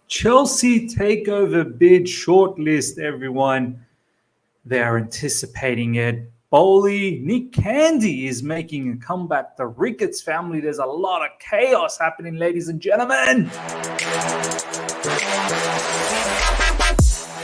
Chelsea takeover bid shortlist, everyone. They're anticipating it. Boehly, Nick Candy is making a comeback. The Ricketts family, there's a lot of chaos happening, ladies and gentlemen.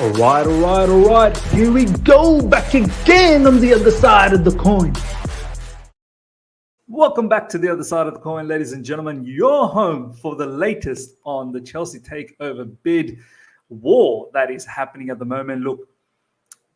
All right. Here we go, back again on the other side of the coin. Welcome back to the other side of the coin, ladies and gentlemen. Your home for the latest on the Chelsea takeover bid war that is happening at the moment. Look,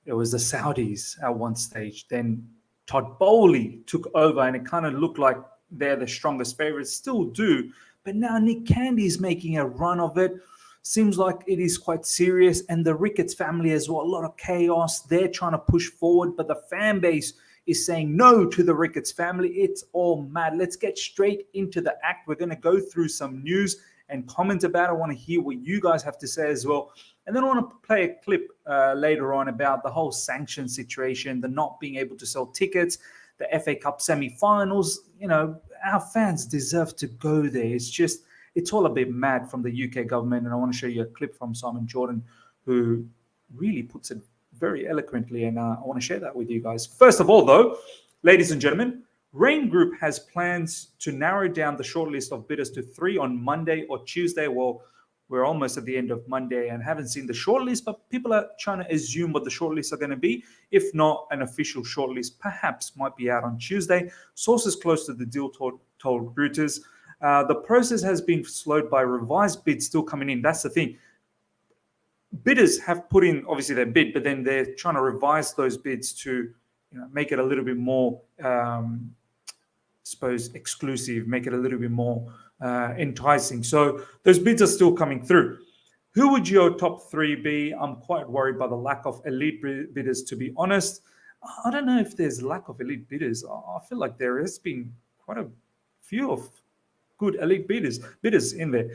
it was the Saudis at one stage. Then Todd Boehly took over, and it kind of looked like they're the strongest favorites. Still do. But now Nick Candy is making a run of it. Seems like it is quite serious. And the Ricketts family as well, a lot of chaos. They're trying to push forward, but the fan base is saying no to the Ricketts family. It's all mad. Let's get straight into the act. We're going to go through some news and comment about it. I want to hear what you guys have to say as well. And then I want to play a clip later on about the whole sanction situation, the not being able to sell tickets, the FA Cup semi-finals. You know, our fans deserve to go there. It's all a bit mad from the UK government. And I want to show you a clip from Simon Jordan, who really puts it very eloquently, and I want to share that with you guys. First of all, though, ladies and gentlemen, Raine Group has plans to narrow down the shortlist of bidders to 3 on Monday or Tuesday. Well, we're almost at the end of Monday and haven't seen the shortlist, but people are trying to assume what the shortlists are going to be. If not, an official shortlist perhaps might be out on Tuesday. Sources close to the deal told Reuters. The process has been slowed by revised bids still coming in. That's the thing. Bidders have put in obviously their bid, but then they're trying to revise those bids to make it a little bit more, exclusive, make it a little bit more enticing. So those bids are still coming through. Who would your top 3 be? I'm quite worried by the lack of elite bidders, to be honest. I don't know if there's lack of elite bidders. I feel like there has been quite a few of good elite bidders in there.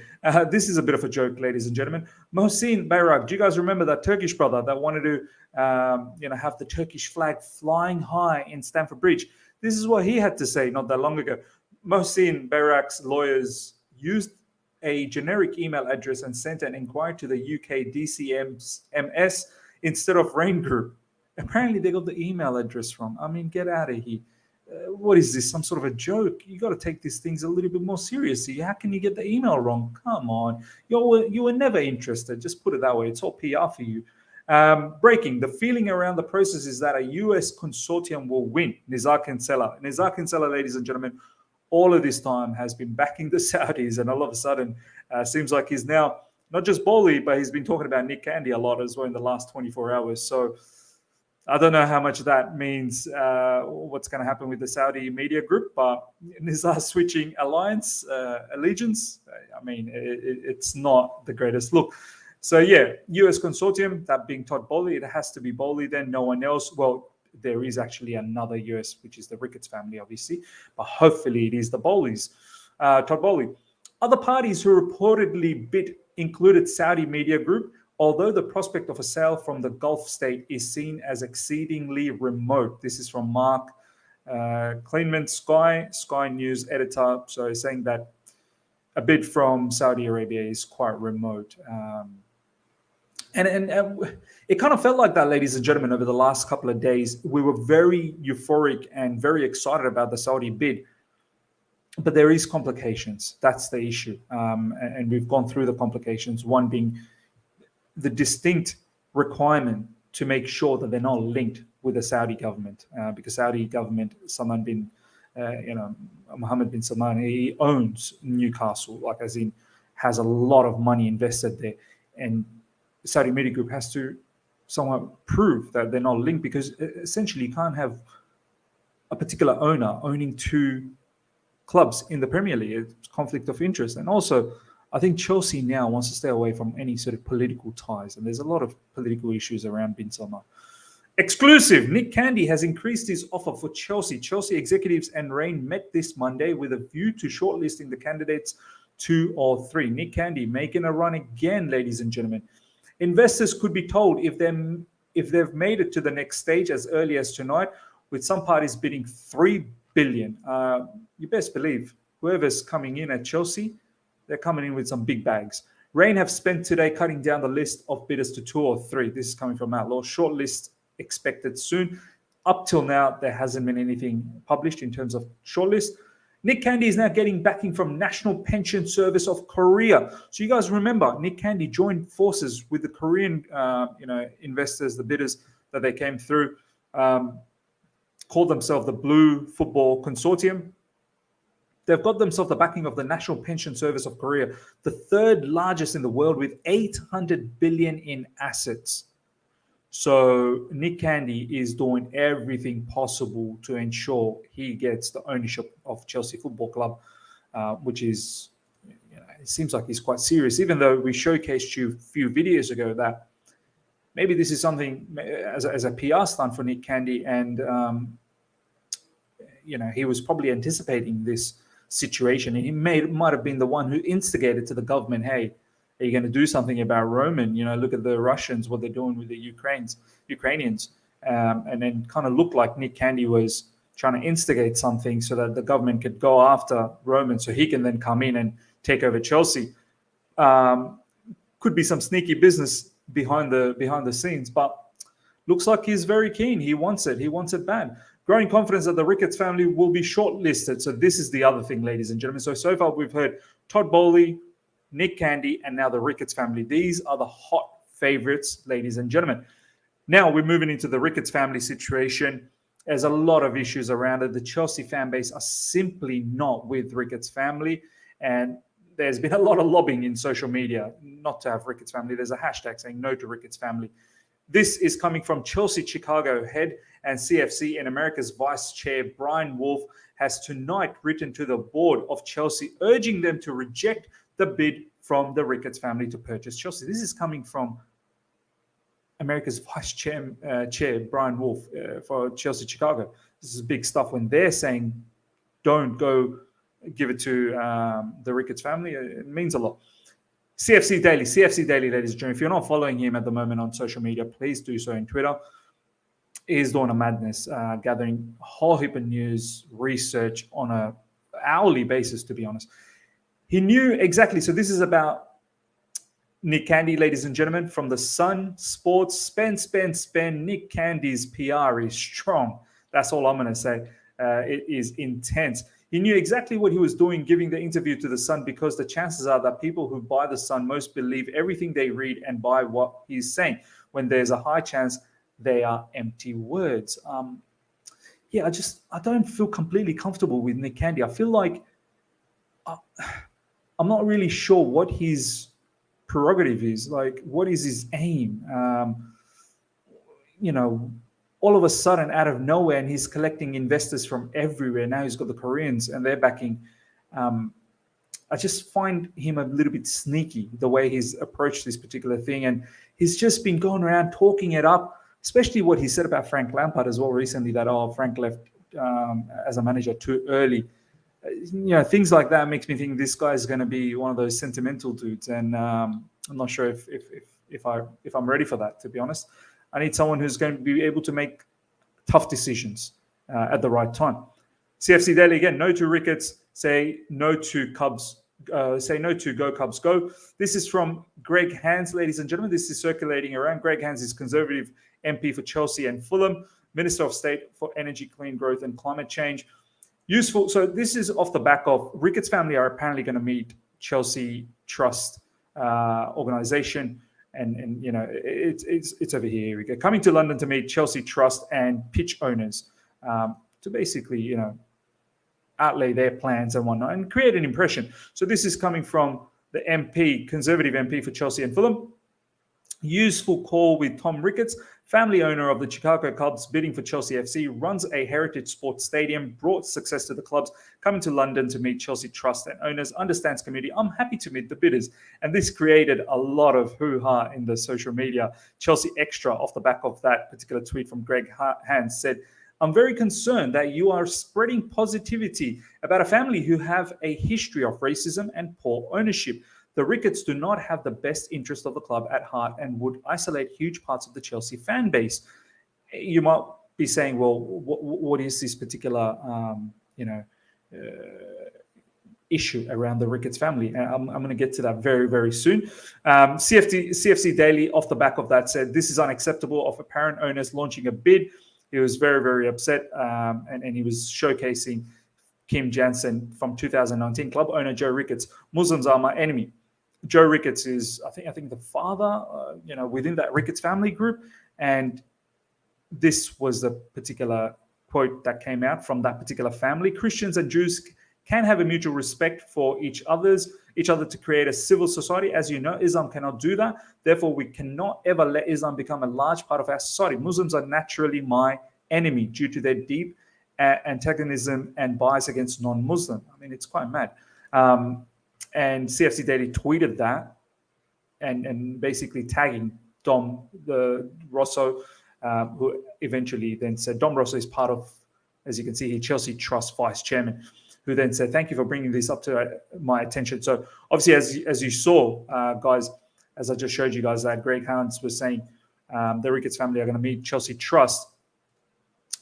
This is a bit of a joke, ladies and gentlemen. Mohsin Bayrak, do you guys remember that Turkish brother that wanted to have the Turkish flag flying high in Stamford Bridge? This is what he had to say not that long ago. Mohsin Bayrak's lawyers used a generic email address and sent an inquiry to the UK DCMS instead of Raine Group. Apparently they got the email address wrong. I mean, get out of here. What is this? Some sort of a joke? You got to take these things a little bit more seriously. How can you get the email wrong? Come on. You were never interested. Just put it that way. It's all PR for you. Breaking. The feeling around the process is that a US consortium will win. Nizar Kinsella, ladies and gentlemen, all of this time has been backing the Saudis, and all of a sudden seems like he's now not just Boehly, but he's been talking about Nick Candy a lot as well in the last 24 hours. So I don't know how much that means what's going to happen with the Saudi media group, but Nizar switching allegiance, I mean, it's not the greatest look. So yeah, US consortium, that being Todd Boehly, it has to be Boehly then, no one else. Well, there is actually another US, which is the Ricketts family, obviously, but hopefully it is the Boehly's, Todd Boehly. Other parties who reportedly bid included Saudi media group, although the prospect of a sale from the Gulf state is seen as exceedingly remote. This is from Mark Kleinman, Sky News editor. So he's saying that a bid from Saudi Arabia is quite remote. And it kind of felt like that, ladies and gentlemen, over the last couple of days. We were very euphoric and very excited about the Saudi bid. But there is complications. That's the issue. And we've gone through the complications, one being the distinct requirement to make sure that they're not linked with the Saudi government, because Saudi government, Mohammed bin Salman, he owns Newcastle, like as in has a lot of money invested there, and the Saudi media group has to somewhat prove that they're not linked, because essentially you can't have a particular owner owning 2 clubs in the Premier League. It's conflict of interest. And also, I think Chelsea now wants to stay away from any sort of political ties, and there's a lot of political issues around bin Salman. Exclusive. Nick Candy has increased his offer for Chelsea. Chelsea executives and Raine met this Monday with a view to shortlisting the candidates 2 or 3. Nick Candy making a run again, ladies and gentlemen. Investors could be told if they've made it to the next stage as early as tonight, with some parties bidding $3 billion. You best believe whoever's coming in at Chelsea, they're coming in with some big bags. Raine have spent today cutting down the list of bidders to 2 or 3. This is coming from Outlaw. Shortlist expected soon. Up till now, there hasn't been anything published in terms of shortlist. Nick Candy is now getting backing from National Pension Service of Korea. So you guys remember, Nick Candy joined forces with the Korean, investors, the bidders that they came through, called themselves the Blue Football Consortium. They've got themselves the backing of the National Pension Service of Korea, the third largest in the world with 800 billion in assets. So Nick Candy is doing everything possible to ensure he gets the ownership of Chelsea Football Club, which is, it seems like he's quite serious, even though we showcased you a few videos ago that maybe this is something as a PR stunt for Nick Candy. And, he was probably anticipating this situation. And he might have been the one who instigated to the government, hey, are you going to do something about Roman? Look at the Russians, what they're doing with the Ukrainians. And then kind of looked like Nick Candy was trying to instigate something so that the government could go after Roman so he can then come in and take over Chelsea. Could be some sneaky business behind the scenes, but looks like he's very keen. He wants it. He wants it bad. Growing confidence that the Ricketts family will be shortlisted. So this is the other thing, ladies and gentlemen. So far we've heard Todd Boehly, Nick Candy, and now the Ricketts family. These are the hot favorites, ladies and gentlemen. Now we're moving into the Ricketts family situation. There's a lot of issues around it. The Chelsea fan base are simply not with Ricketts family. And there's been a lot of lobbying in social media not to have Ricketts family. There's a hashtag saying no to Ricketts family. This is coming from Chelsea Chicago head and CFC and America's Vice Chair Brian Wulff has tonight written to the board of Chelsea, urging them to reject the bid from the Ricketts family to purchase Chelsea. This is coming from America's Vice Chair Brian Wulff for Chelsea Chicago. This is big stuff when they're saying don't go give it to the Ricketts family. It means a lot. CFC Daily, ladies and gentlemen. If you're not following him at the moment on social media, please do so on Twitter. He's doing a madness, gathering a whole heap of news, research on an hourly basis, to be honest. He knew exactly. So this is about Nick Candy, ladies and gentlemen, from the Sun Sports. Spend. Nick Candy's PR is strong. That's all I'm going to say. It is intense. He knew exactly what he was doing giving the interview to the Sun, because the chances are that people who buy the Sun most believe everything they read and buy what he's saying, when there's a high chance they are empty words. I don't feel completely comfortable with Nick Candy. I feel like I'm not really sure what his prerogative is. Like, what is his aim? All of a sudden, out of nowhere, and he's collecting investors from everywhere. Now he's got the Koreans and they're backing. I just find him a little bit sneaky, the way he's approached this particular thing. And he's just been going around talking it up, especially what he said about Frank Lampard as well recently, that, Frank left as a manager too early. Things like that makes me think this guy is going to be one of those sentimental dudes. And I'm not sure if I'm ready for that, to be honest. I need someone who's going to be able to make tough decisions at the right time. CFC Daily again, no to Ricketts, say no to Cubs, say no to Go Cubs Go. This is from Greg Hands, ladies and gentlemen. This is circulating around. Greg Hands is Conservative MP for Chelsea and Fulham, Minister of State for Energy, Clean Growth and Climate Change. Useful. So this is off the back of Ricketts family are apparently going to meet Chelsea Trust organization. And it's over here. Here we go. Coming to London to meet Chelsea Trust and pitch owners to basically, outlay their plans and whatnot and create an impression. So this is coming from the MP, Conservative MP for Chelsea and Fulham. Useful call with Tom Ricketts, family owner of the Chicago Cubs, bidding for Chelsea FC, runs a heritage sports stadium, brought success to the clubs, coming to London to meet Chelsea Trust and owners, understands community. I'm happy to meet the bidders. And this created a lot of hoo-ha in the social media. Chelsea Extra, off the back of that particular tweet from Greg Hands, said, I'm very concerned that you are spreading positivity about a family who have a history of racism and poor ownership. The Ricketts do not have the best interest of the club at heart and would isolate huge parts of the Chelsea fan base. You might be saying, well, what is this particular, issue around the Ricketts family. And I'm going to get to that very, very soon. CFC Daily, off the back of that, said, "This is unacceptable of apparent owners launching a bid." He was very, very upset, and he was showcasing Kim Jansen from 2019. Club owner Joe Ricketts, "Muslims are my enemy." Joe Ricketts is, I think the father, within that Ricketts family group. And this was the particular quote that came out from that particular family. "Christians and Jews can have a mutual respect for each other to create a civil society. As you know, Islam cannot do that. Therefore, we cannot ever let Islam become a large part of our society. Muslims are naturally my enemy due to their deep antagonism and bias against non-Muslim." I mean, it's quite mad. And CFC Daily tweeted that and basically tagging Dom Rosso, who eventually then said, Dom Rosso is part of, as you can see here, Chelsea Trust Vice Chairman, who then said, "Thank you for bringing this up to my attention." So obviously, as you saw, guys, as I just showed you guys, that Greg Hans was saying the Ricketts family are going to meet Chelsea Trust.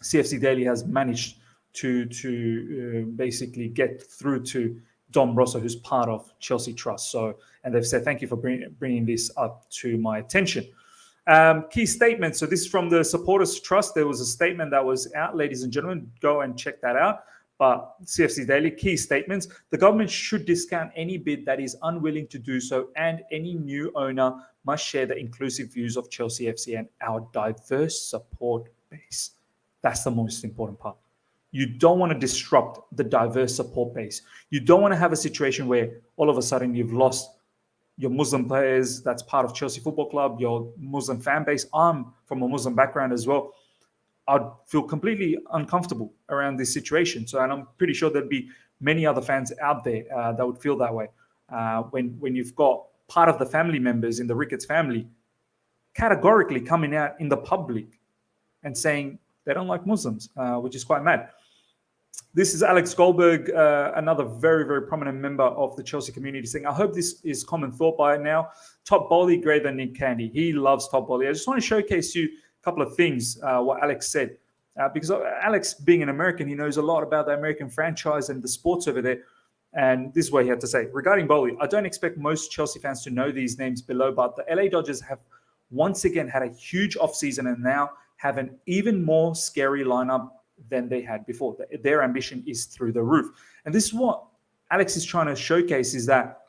CFC Daily has managed to basically get through to Dom Rosso, who's part of Chelsea Trust. So, and they've said, "Thank you for bringing this up to my attention." Key statements. So this is from the Supporters Trust. There was a statement that was out, ladies and gentlemen. Go and check that out. But CFC Daily, key statements: "The government should discount any bid that is unwilling to do so, and any new owner must share the inclusive views of Chelsea FC and our diverse support base." That's the most important part. You don't want to disrupt the diverse support base. You don't want to have a situation where all of a sudden you've lost your Muslim players that's part of Chelsea Football Club, your Muslim fan base. I'm from a Muslim background as well. I'd feel completely uncomfortable around this situation. So, and I'm pretty sure there'd be many other fans out there that would feel that way. When you've got part of the family members in the Ricketts family categorically coming out in the public and saying they don't like Muslims, which is quite mad. This is Alex Goldberg, another very, very prominent member of the Chelsea community, saying, "I hope this is common thought by now. Top Boehly greater than Nick Candy." He loves Top Boehly. I just want to showcase you a couple of things, what Alex said. Because Alex, being an American, he knows a lot about the American franchise and the sports over there. And this is what he had to say. "Regarding Boehly, I don't expect most Chelsea fans to know these names below, but the LA Dodgers have once again had a huge offseason and now have an even more scary lineup than they had before. Their ambition is through the roof." And this is what Alex is trying to showcase, is that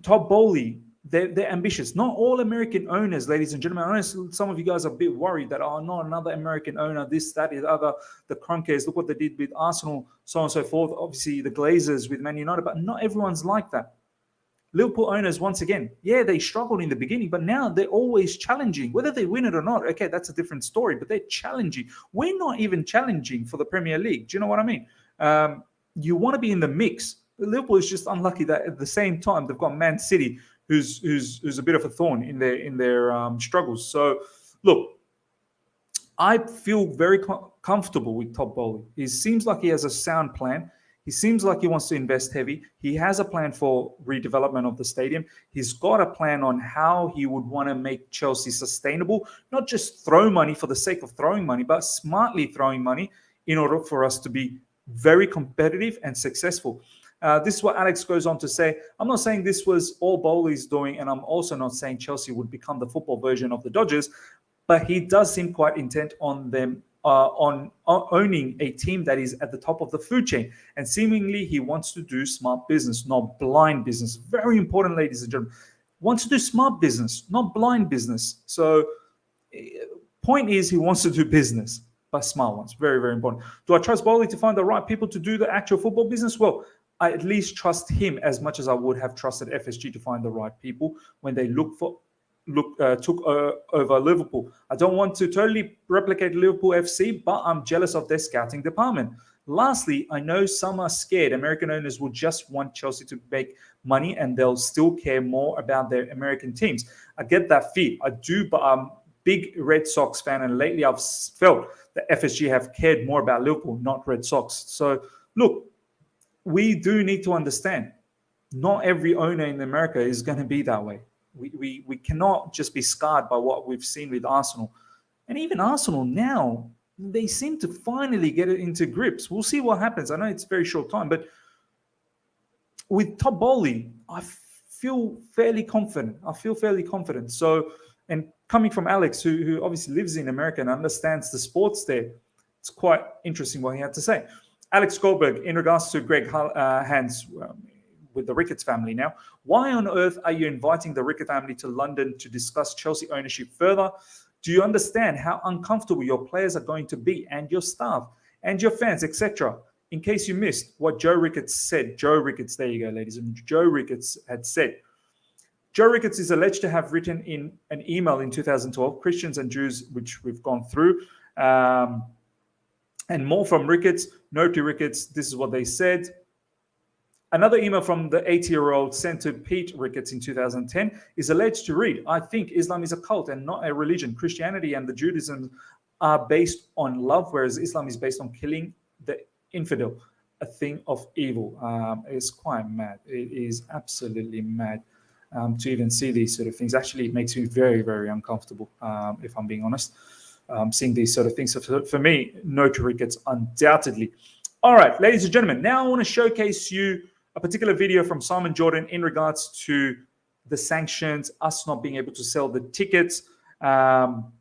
Todd Boehly, they're ambitious. Not all American owners, ladies and gentlemen. I know some of you guys are a bit worried that, not another American owner, this, that, the other, the Kroenkes, look what they did with Arsenal, so on and so forth. Obviously, the Glazers with Man United, but not everyone's like that. Liverpool owners, once again, yeah, they struggled in the beginning, but now they're always challenging. Whether they win it or not, okay, that's a different story, but they're challenging. We're not even challenging for the Premier League. Do you know what I mean? You want to be in the mix. Liverpool is just unlucky that at the same time they've got Man City, who's a bit of a thorn in their struggles. So, look, I feel very comfortable with Todd Boehly. He seems like he has a sound plan. He seems like he wants to invest heavy. He has a plan for redevelopment of the stadium. He's got a plan on how he would want to make Chelsea sustainable, not just throw money for the sake of throwing money, but smartly throwing money in order for us to be very competitive and successful. This is what Alex goes on to say. "I'm not saying this was all Boehly's doing, and I'm also not saying Chelsea would become the football version of the Dodgers, but he does seem quite intent on them on owning a team that is at the top of the food chain. And seemingly he wants to do smart business, not blind business." Very important, ladies and gentlemen. Wants to do smart business, not blind business. So point is, he wants to do business, but smart ones. Very, very important. "Do I trust Boehly to find the right people to do the actual football business? Well, I at least trust him as much as I would have trusted FSG to find the right people when they took over Liverpool. I don't want to totally replicate Liverpool FC, but I'm jealous of their scouting department. Lastly, I know some are scared. American owners will just want Chelsea to make money and they'll still care more about their American teams. I get that fear. I do, but I'm a big Red Sox fan, and lately I've felt that FSG have cared more about Liverpool, not Red Sox. So, look, we do need to understand, not every owner in America is going to be that way. We cannot just be scarred by what we've seen with Arsenal. And even Arsenal now, they seem to finally get it into grips. We'll see what happens. I know it's a very short time, but with Todd Boehly, I feel fairly confident. So, and coming from Alex, who obviously lives in America and understands the sports there, it's quite interesting what he had to say. Alex Goldberg, in regards to Greg Hans with the Ricketts family now, why on earth are you inviting the Ricketts family to London to discuss Chelsea ownership further? Do you understand how uncomfortable your players are going to be, and your staff and your fans, etc.? In case you missed what Joe Ricketts said, Joe Ricketts, there you go, ladies and gentlemen, Joe Ricketts had said. Joe Ricketts is alleged to have written in an email in 2012, Christians and Jews, which we've gone through, and more from Ricketts. Note to Ricketts, this is what they said. Another email from the 80-year-old sent to Pete Ricketts in 2010 is alleged to read, I think Islam is a cult and not a religion. Christianity and the Judaism are based on love, whereas Islam is based on killing the infidel, a thing of evil. It's quite mad. It is absolutely mad to even see these sort of things. Actually, it makes me very, very uncomfortable, if I'm being honest, seeing these sort of things. So for me, no to Ricketts, undoubtedly. All right, ladies and gentlemen, now I want to showcase you a particular video from Simon Jordan in regards to the sanctions, us not being able to sell the tickets. I'm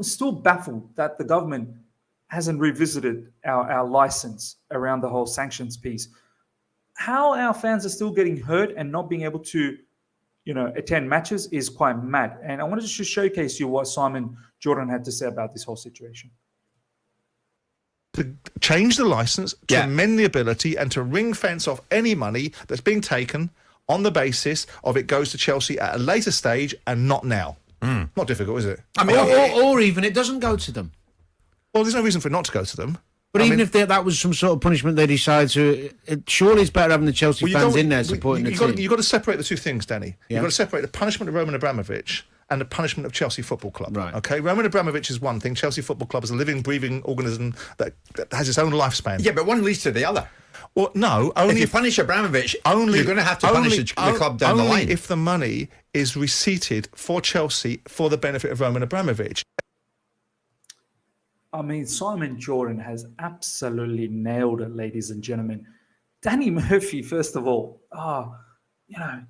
still baffled that the government hasn't revisited our license around the whole sanctions piece. How our fans are still getting hurt and not being able to, attend matches is quite mad. And I wanted to just showcase you what Simon Jordan had to say about this whole situation. To change the license, to amend the ability, and to ring fence off any money that's being taken on the basis of it goes to Chelsea at a later stage and not now. Not difficult, is it? I mean, or even it doesn't go to them. Well, there's no reason for it not to go to them. But even if that was some sort of punishment they decide to, surely it's better having the Chelsea fans in there supporting the team. You've got to separate the two things, Danny. Yeah. You've got to separate the punishment of Roman Abramovich and the punishment of Chelsea Football Club. Right. Okay, Roman Abramovich is one thing. Chelsea Football Club is a living, breathing organism that has its own lifespan. Yeah, but one leads to the other. Well, no. Only if you punish Abramovich, you're going to have to punish the club down the line. Only if the money is receipted for Chelsea for the benefit of Roman Abramovich. I mean, Simon Jordan has absolutely nailed it, ladies and gentlemen. Danny Murphy, first of all,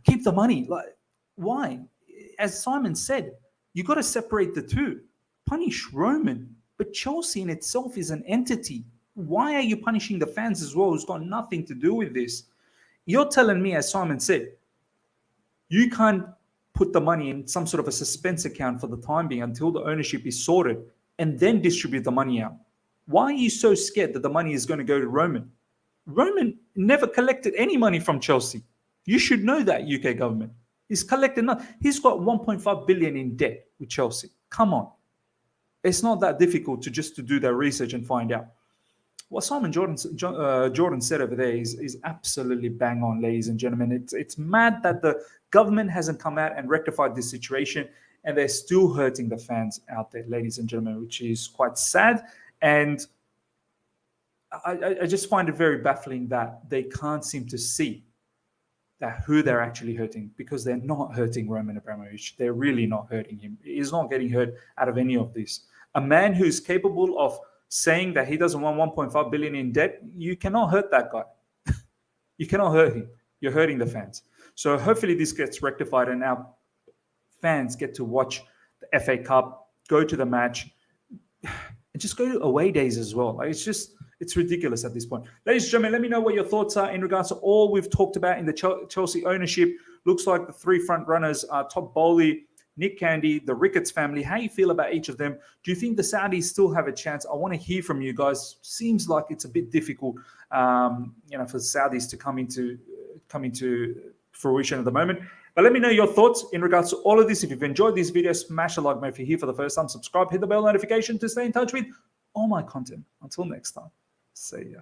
keep the money. Like, why? As Simon said, you got to separate the two. Punish Roman, but Chelsea in itself is an entity. Why are you punishing the fans as well, who's got nothing to do with this? You're telling me, as Simon said, you can't put the money in some sort of a suspense account for the time being until the ownership is sorted, and then distribute the money out. Why are you so scared that the money is going to go to Roman? Roman never collected any money from Chelsea. You should know that, UK government. He's collected nothing. He's got 1.5 billion in debt with Chelsea. Come on. It's not that difficult to do that research and find out. What Simon Jordan said over there is absolutely bang on, ladies and gentlemen. It's mad that the government hasn't come out and rectified this situation, and they're still hurting the fans out there, ladies and gentlemen, which is quite sad. And I just find it very baffling that they can't seem to see that who they're actually hurting, because they're not hurting Roman Abramovich. They're really not hurting him. He's not getting hurt out of any of this. A man who's capable of saying that he doesn't want 1.5 billion in debt, you cannot hurt that guy. You cannot hurt him. You're hurting the fans. So hopefully this gets rectified and our fans get to watch the FA Cup, go to the match, and just go to away days as well. Like, it's ridiculous at this point. Ladies and gentlemen, let me know what your thoughts are in regards to all we've talked about in the Chelsea ownership. Looks like the three front runners are Todd Boehly, Nick Candy, the Ricketts family. How you feel about each of them? Do you think the Saudis still have a chance? I want to hear from you guys. Seems like it's a bit difficult, for the Saudis to come into fruition at the moment. But let me know your thoughts in regards to all of this. If you've enjoyed this video, smash a like button. If you're here for the first time, subscribe, hit the bell notification to stay in touch with all my content. Until next time, see ya.